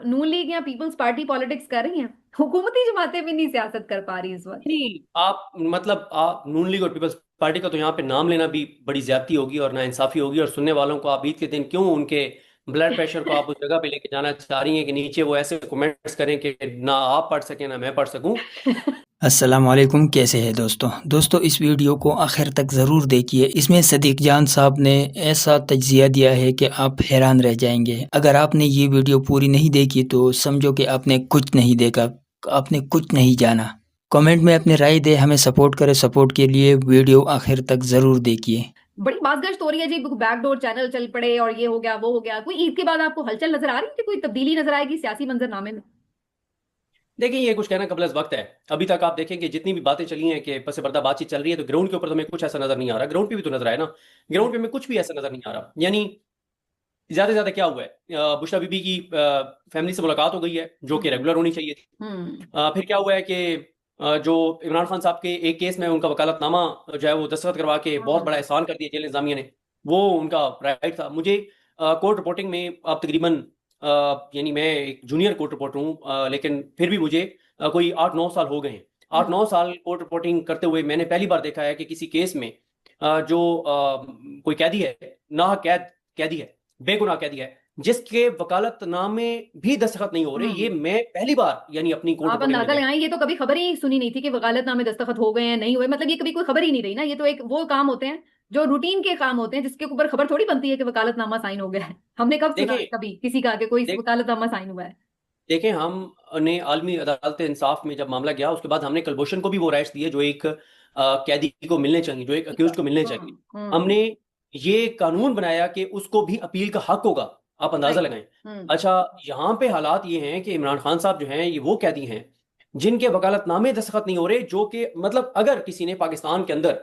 نون league یا Peoples party politics کر رہی ہیں، حکومتی جماعتیں بھی نہیں سیاست کر پا رہی اس وقت. نہیں آپ مطلب نون لیگ اور پیپلز پارٹی کا تو یہاں پہ نام لینا بھی بڑی زیادتی ہوگی اور ناانصافی ہوگی، اور سننے والوں کو آپ عید کے دن کیوں ان کے بلڈ پریشر کو آپ اس جگہ پہ لے کے جانا چاہ رہی ہیں کہ نیچے وہ ایسے کمنٹس کریں کہ نہ آپ پڑھ سکیں نہ میں پڑھ سکوں. السلام علیکم، کیسے ہیں دوستو اس ویڈیو کو آخر تک ضرور دیکھیے. اس میں صدیق جان صاحب نے ایسا تجزیہ دیا ہے کہ آپ حیران رہ جائیں گے. اگر آپ نے یہ ویڈیو پوری نہیں دیکھی تو سمجھو کہ آپ نے کچھ نہیں دیکھا، آپ نے کچھ نہیں جانا. کمنٹ میں اپنی رائے دے، ہمیں سپورٹ کرے. سپورٹ کے لیے ویڈیو آخر تک ضرور دیکھیے. بڑی باز گشت ہو رہی ہے جی، بیک ڈور چینل چل پڑے اور یہ ہو گیا وہ ہو گیا. کوئی عید کے بعد آپ کو ہلچل نظر آ رہی ہے کہ کوئی تبدیلی نظر آئے گی سیاسی منظر نامے میں؟ دیکھیں یہ کچھ کہنا قبل از وقت ہے. ابھی تک آپ دیکھیں کہ جتنی بھی باتیں چلی ہیں کہ پس پردہ بات چیت چل رہی ہے، تو گراؤنڈ کے اوپر تو ہمیں کچھ ایسا نظر نہیں آ رہا. گراؤنڈ پہ بھی تو نظر آئے نا، گراؤنڈ پہ ہمیں کچھ بھی ایسا نظر نہیں آ رہا. یعنی زیادہ سے زیادہ کیا ہوا ہے، بشرا بی بی کی فیملی سے ملاقات ہو گئی ہے جو کہ ریگولر ہونی چاہیے تھی. پھر کیا ہوا ہے کہ جو عمران خان صاحب کے ایک کیس میں ان کا وکالت نامہ جو ہے وہ دستخط کروا کے بہت بڑا احسان کر دیا جیل انتظامیہ نے، وہ ان کا رائٹ تھا. مجھے کورٹ رپورٹنگ میں اب تقریباً یعنی میں ایک جونیئر کورٹ رپورٹر ہوں، لیکن پھر بھی مجھے کوئی 8-9 سال ہو گئے ہیں. 8-9 سال کورٹ رپورٹنگ کرتے ہوئے میں نے پہلی بار دیکھا ہے کہ کسی کیس میں جو کوئی قیدی ہے، ناحق قیدی ہے، بے گناہ قیدی ہے، جس کے وکالت نامے بھی دستخط نہیں ہو رہے. یہ میں پہلی بار یعنی اپنی کورٹ آپ رپورٹنگ میں اندازہ دیکھا. لگائیں، یہ تو کبھی خبر ہی سنی نہیں تھی کہ وکالت نامے دستخط ہو گئے ہیں نہیں ہوئے. مطلب یہ کبھی کوئی خبر ہی نہیں رہی نا. یہ تو ایک وہ کام ہوتے ہیں جو روٹین کے کام ہوتے ہیں جس کے اوپر خبر تھوڑی بنتی ہے کہ وکالت نامہ سائن ہو گیا ہے. ہم نے کب سنا دیکھیں کبھی کسی کا کہ کوئی دیکھ- وکالت نامہ سائن ہوا ہے؟ دیکھیں ہم نے عالمی عدالت انصاف میں جب معاملہ گیا، اس کے بعد ہم نے کلبھوشن کو بھی وہ رائٹس دیے جو ایک قیدی کو ملنے چاہیے، جو ایک اکیوزڈ کو ملنے چاہیے. ہم نے یہ قانون بنایا کہ اس کو بھی اپیل کا حق ہوگا. آپ اندازہ لگائیں. اچھا یہاں پہ حالات یہ ہیں کہ عمران خان صاحب جو ہیں یہ وہ قیدی ہیں جن کے وکالت نامے دستخط نہیں ہو رہے، جو کہ مطلب اگر کسی نے پاکستان کے اندر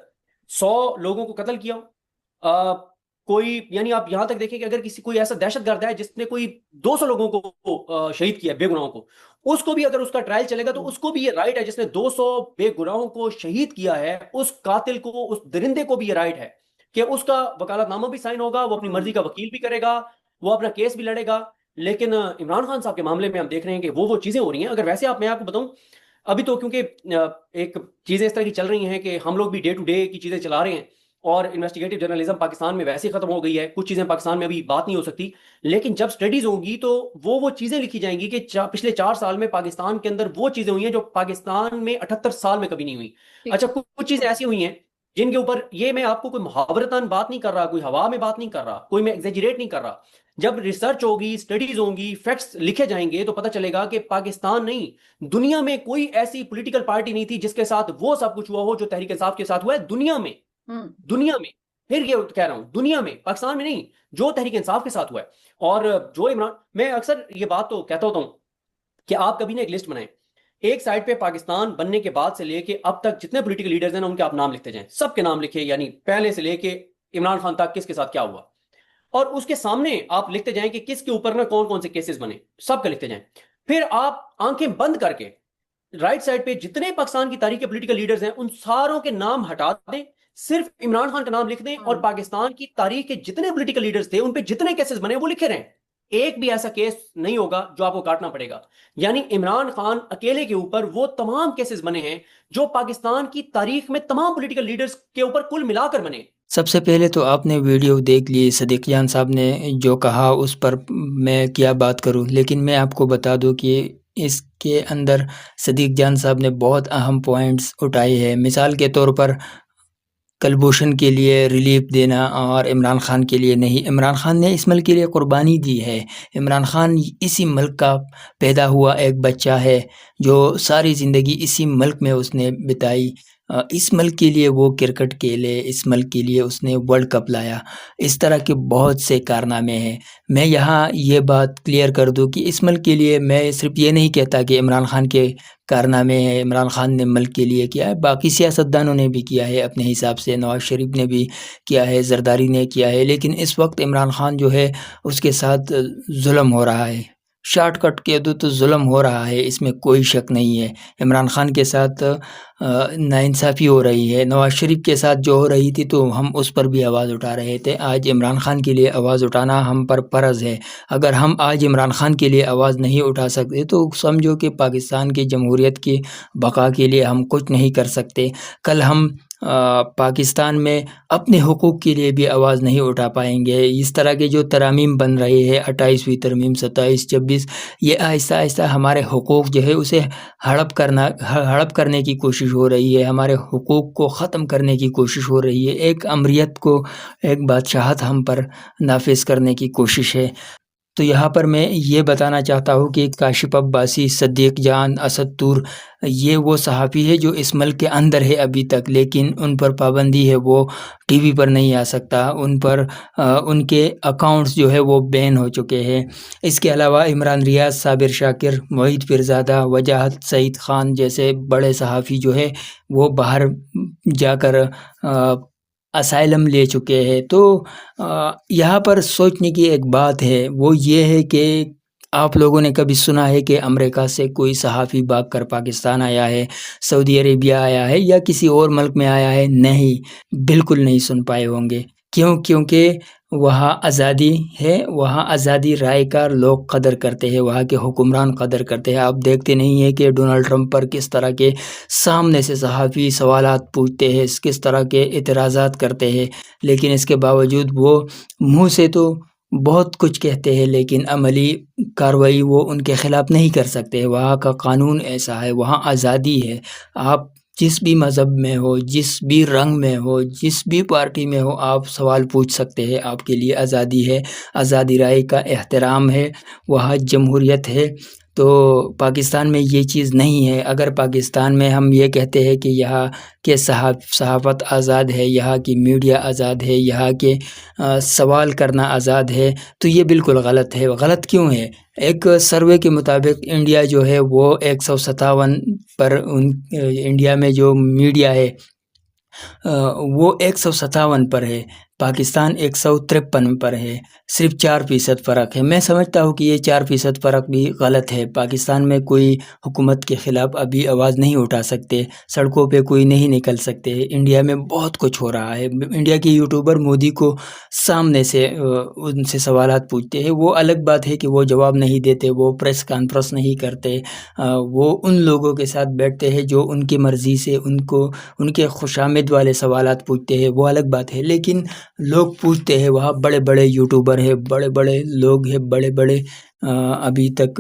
100 لوگوں کو قتل کیا، کوئی یعنی آپ یہاں تک دیکھیں کہ اگر کوئی ایسا دہشت گرد ہے جس نے کوئی 200 لوگوں کو شہید کیا بے گناہوں کو، اس کو بھی اگر اس کا ٹرائل چلے گا تو اس کو بھی یہ رائٹ ہے. جس نے 200 بے گناہوں کو شہید کیا ہے، اس قاتل کو، اس درندے کو بھی یہ رائٹ ہے کہ اس کا وکالت نامہ بھی سائن ہوگا، وہ اپنی مرضی کا وکیل بھی کرے گا، وہ اپنا کیس بھی لڑے گا. لیکن عمران خان صاحب کے معاملے میں ہم دیکھ رہے ہیں کہ وہ چیزیں ہو رہی ہیں. اگر ویسے میں آپ کو بتاؤں، ابھی تو کیونکہ ایک چیزیں اس طرح کی چل رہی ہیں کہ ہم لوگ بھی ڈے ٹو ڈے کی چیزیں چلا رہے ہیں، اور انویسٹیگیٹو جرنلزم پاکستان میں ویسے ختم ہو گئی ہے. کچھ چیزیں پاکستان میں ابھی بات نہیں ہو سکتی، لیکن جب سٹڈیز ہوں گی تو وہ چیزیں لکھی جائیں گی کہ پچھلے 4 سال میں پاکستان کے اندر وہ چیزیں ہوئی ہیں جو پاکستان میں 78 سال میں کبھی نہیں ہوئی. اچھا کچھ چیزیں ایسی ہوئی ہیں جن کے اوپر یہ میں آپ کو کوئی محاورتاً بات نہیں کر رہا، کوئی ہوا میں بات نہیں کر رہا، کوئی میں ایگزیجریٹ نہیں کر رہا. جب ریسرچ ہوگی، سٹڈیز ہوں گی، فیکٹس لکھے جائیں گے تو پتہ چلے گا کہ پاکستان نہیں، دنیا میں کوئی ایسی پولیٹیکل پارٹی نہیں تھی جس کے ساتھ وہ سب کچھ ہوا ہو جو تحریک انصاف کے ساتھ ہوا ہے دنیا میں. دنیا میں، پھر یہ کہہ رہا ہوں دنیا میں، پاکستان میں نہیں، جو تحریک انصاف کے ساتھ ہوا ہے. اور جو عمران، میں اکثر یہ بات تو کہتا ہوتا ہوں کہ آپ کبھی نے ایک لسٹ بنائیں، ایک سائڈ پہ پاکستان بننے کے بعد سے لے کے اب تک جتنے پولیٹیکل لیڈرز ہیں ان کے آپ نام لکھتے جائیں، سب کے نام لکھے، یعنی پہلے سے لے کے عمران خان تک کس کے ساتھ کیا ہوا، اور اس کے سامنے آپ لکھتے جائیں کہ کس کے اوپر نا کون کون سے کیسز بنے، سب کا لکھتے جائیں. پھر آپ آنکھیں بند کر کے رائٹ سائڈ پہ جتنے پاکستان کی تاریخ کے پولیٹیکل لیڈرز ہیں ان ساروں کے نام ہٹا دیں، صرف عمران خان کا نام لکھ دیں، اور پاکستان کی تاریخ کے جتنے پولیٹیکل لیڈرز تھے ان پہ جتنے کیسز بنے وہ لکھے رہیں. ایک بھی ایسا کیس نہیں ہوگا جو آپ کو کاٹنا پڑے گا. یعنی عمران خان اکیلے کے اوپر وہ تمام کیسز بنے ہیں جو پاکستان کی تاریخ میں تمام پولیٹیکل لیڈرز کے اوپر کل ملا کر بنے. سب سے پہلے تو آپ نے ویڈیو دیکھ لی، صدیق جان صاحب نے جو کہا اس پر میں کیا بات کروں، لیکن میں آپ کو بتا دوں کہ اس کے اندر صدیق جان صاحب نے بہت اہم پوائنٹس اٹھائے ہیں. مثال کے طور پر کلبھوشن کے لیے ریلیف دینا اور عمران خان کے لیے نہیں. عمران خان نے اس ملک کے لیے قربانی دی ہے. عمران خان اسی ملک کا پیدا ہوا ایک بچہ ہے جو ساری زندگی اسی ملک میں اس نے بتائی. اس ملک کے لیے وہ کرکٹ کھیلے، اس ملک کے لیے اس نے ورلڈ کپ لایا. اس طرح کے بہت سے کارنامے ہیں. میں یہاں یہ بات کلیئر کر دوں کہ اس ملک کے لیے میں صرف یہ نہیں کہتا کہ عمران خان کے کارنامے ہیں، عمران خان نے ملک کے لیے کیا ہے، باقی سیاستدانوں نے بھی کیا ہے اپنے حساب سے، نواز شریف نے بھی کیا ہے، زرداری نے کیا ہے. لیکن اس وقت عمران خان جو ہے اس کے ساتھ ظلم ہو رہا ہے. شارٹ کٹ کہہ دو تو ظلم ہو رہا ہے، اس میں کوئی شک نہیں ہے. عمران خان کے ساتھ ناانصافی ہو رہی ہے، نواز شریف کے ساتھ جو ہو رہی تھی تو ہم اس پر بھی آواز اٹھا رہے تھے۔ آج عمران خان کے لیے آواز اٹھانا ہم پر فرض ہے۔ اگر ہم آج عمران خان کے لیے آواز نہیں اٹھا سکتے تو سمجھو کہ پاکستان کی جمہوریت کی بقا کے لیے ہم کچھ نہیں کر سکتے۔ کل ہم پاکستان میں اپنے حقوق کے لیے بھی آواز نہیں اٹھا پائیں گے۔ اس طرح کے جو ترامیم بن رہے ہیں، 28ویں ترمیم، 27، 26، یہ آہستہ آہستہ ہمارے حقوق جو ہے اسے ہڑپ کرنے کی کوشش ہو رہی ہے، ہمارے حقوق کو ختم کرنے کی کوشش ہو رہی ہے، ایک امریت کو، ایک بادشاہت ہم پر نافذ کرنے کی کوشش ہے۔ تو یہاں پر میں یہ بتانا چاہتا ہوں کہ کاشف عباسی، صدیق جان، اسد طور، یہ وہ صحافی ہے جو اس ملک کے اندر ہے ابھی تک، لیکن ان پر پابندی ہے، وہ ٹی وی پر نہیں آ سکتا، ان پر ان کے اکاؤنٹس جو ہے وہ بین ہو چکے ہیں۔ اس کے علاوہ عمران ریاض، صابر شاکر، موحد پیرزادہ، وجاہت سعید خان جیسے بڑے صحافی جو ہے وہ باہر جا کر اسائلم لے چکے ہیں۔ تو یہاں پر سوچنے کی ایک بات ہے، وہ یہ ہے کہ آپ لوگوں نے کبھی سنا ہے کہ امریکہ سے کوئی صحافی بھاگ کر پاکستان آیا ہے، سعودی عربیہ آیا ہے یا کسی اور ملک میں آیا ہے؟ نہیں، بالکل نہیں سن پائے ہوں گے۔ کیونکہ وہاں آزادی ہے، وہاں آزادی رائے کا لوگ قدر کرتے ہیں، وہاں کے حکمران قدر کرتے ہیں۔ آپ دیکھتے نہیں ہیں کہ ڈونلڈ ٹرمپ پر کس طرح کے سامنے سے صحافی سوالات پوچھتے ہیں، کس طرح کے اعتراضات کرتے ہیں، لیکن اس کے باوجود وہ منہ سے تو بہت کچھ کہتے ہیں لیکن عملی کارروائی وہ ان کے خلاف نہیں کر سکتے۔ وہاں کا قانون ایسا ہے، وہاں آزادی ہے۔ آپ جس بھی مذہب میں ہو، جس بھی رنگ میں ہو، جس بھی پارٹی میں ہو، آپ سوال پوچھ سکتے ہیں، آپ کے لیے آزادی ہے، آزادی رائے کا احترام ہے، وہاں جمہوریت ہے۔ تو پاکستان میں یہ چیز نہیں ہے۔ اگر پاکستان میں ہم یہ کہتے ہیں کہ یہاں کے صحافت آزاد ہے، یہاں کی میڈیا آزاد ہے، یہاں کے سوال کرنا آزاد ہے، تو یہ بالکل غلط ہے۔ غلط کیوں ہے؟ ایک سروے کے مطابق انڈیا جو ہے وہ 157 پر، انڈیا میں جو میڈیا ہے وہ 157 پر ہے، پاکستان 153 پر ہے، صرف 4% فرق ہے۔ میں سمجھتا ہوں کہ یہ 4% فرق بھی غلط ہے۔ پاکستان میں کوئی حکومت کے خلاف ابھی آواز نہیں اٹھا سکتے، سڑکوں پہ کوئی نہیں نکل سکتے۔ انڈیا میں بہت کچھ ہو رہا ہے۔ انڈیا کے یوٹیوبر مودی کو سامنے سے ان سے سوالات پوچھتے ہیں، وہ الگ بات ہے کہ وہ جواب نہیں دیتے، وہ پریس کانفرنس نہیں کرتے، وہ ان لوگوں کے ساتھ بیٹھتے ہیں جو ان کی مرضی سے ان کے خوشامد والے سوالات پوچھتے ہیں، وہ الگ بات ہے۔ لیکن لوگ پوچھتے ہیں، وہاں بڑے بڑے یوٹیوبر ہیں، بڑے بڑے لوگ ہیں، بڑے بڑے ابھی تک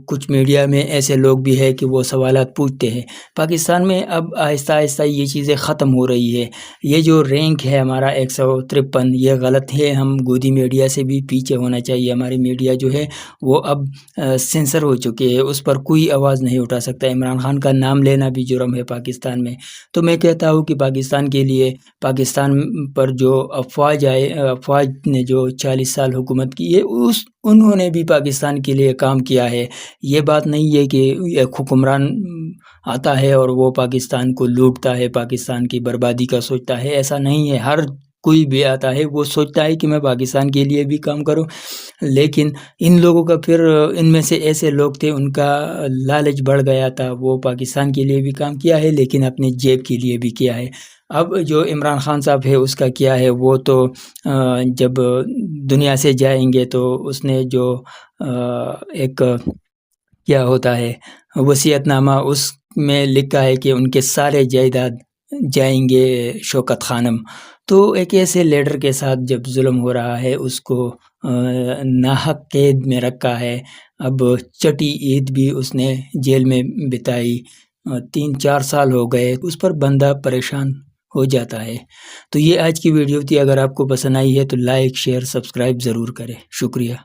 کچھ میڈیا میں ایسے لوگ بھی ہیں کہ وہ سوالات پوچھتے ہیں۔ پاکستان میں اب آہستہ آہستہ یہ چیزیں ختم ہو رہی ہے۔ یہ جو رینک ہے ہمارا 153، یہ غلط ہے۔ ہم گودی میڈیا سے بھی پیچھے ہونا چاہیے۔ ہماری میڈیا جو ہے وہ اب سینسر ہو چکے ہے، اس پر کوئی آواز نہیں اٹھا سکتا۔ عمران خان کا نام لینا بھی جرم ہے پاکستان میں۔ تو میں کہتا ہوں کہ پاکستان کے لیے، پاکستان پر جو افواج نے جو 40 سال حکومت کی ہے، انہوں نے بھی پاکستان کے لیے کام کیا ہے۔ یہ بات نہیں ہے کہ ایک حکمران آتا ہے اور وہ پاکستان کو لوٹتا ہے، پاکستان کی بربادی کا سوچتا ہے، ایسا نہیں ہے۔ ہر کوئی بھی آتا ہے وہ سوچتا ہے کہ میں پاکستان کے لیے بھی کام کروں، لیکن ان لوگوں کا پھر ان میں سے ایسے لوگ تھے، ان کا لالچ بڑھ گیا تھا، وہ پاکستان کے لیے بھی کام کیا ہے لیکن اپنے جیب کے لیے بھی کیا ہے۔ اب جو عمران خان صاحب ہے اس کا کیا ہے، وہ تو جب دنیا سے جائیں گے تو اس نے جو ایک کیا ہوتا ہے وصیت نامہ، اس میں لکھا ہے کہ ان کے سارے جائیداد جائیں گے شوکت خانم۔ تو ایک ایسے لیڈر کے ساتھ جب ظلم ہو رہا ہے، اس کو ناحق قید میں رکھا ہے۔ اب چھٹی عید بھی اس نے جیل میں بتائی، 3-4 سال ہو گئے، اس پر بندہ پریشان ہو جاتا ہے۔ تو یہ آج کی ویڈیو تھی۔ اگر آپ کو پسند آئی ہے تو لائک، شیئر، سبسکرائب ضرور کریں۔ شکریہ۔